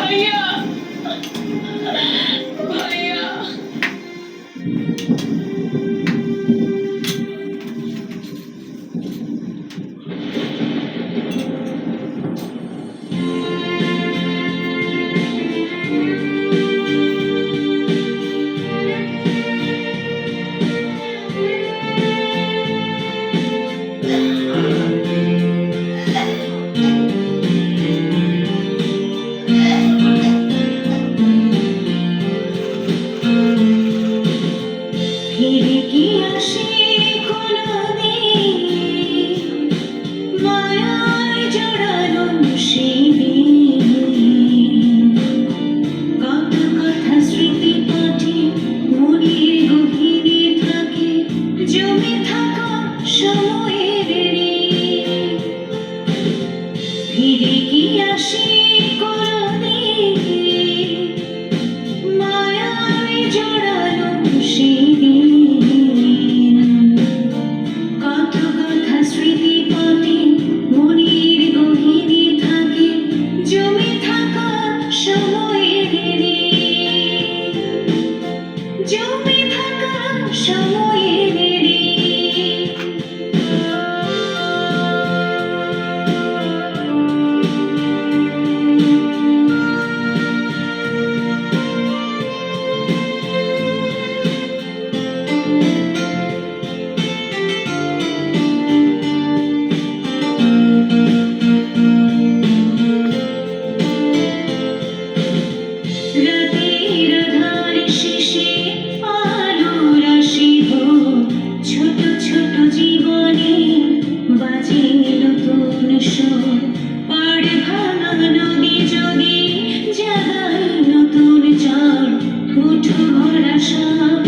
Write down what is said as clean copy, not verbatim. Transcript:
ভাইয়া ভাইয়া ফিরে কি আসে কোনদিন মায়ায় জড়ানো সেই দিন? কত কথা স্মৃতি পাঠে মনের গভীরে থাকে, জমে থাকা সময়ের ঋণ। ফিরে কি আসে কোনদিন মায়ায় জড়ানো সেই দিন? কত কথা স্মৃতি পাঠে মনের গহীনে থাকে, জমে থাকা সময়ের ঋণ। জমে থাকা সময়ের ঋণ। রাতের আঁধার শেষে আলোর আসিব, ছোট ছোট জীবনে বাজে নতুন সুর। পাড় ভাঙা নদী যদি জাগায় নতুন ঝড়, মুঠো ভরা সাপ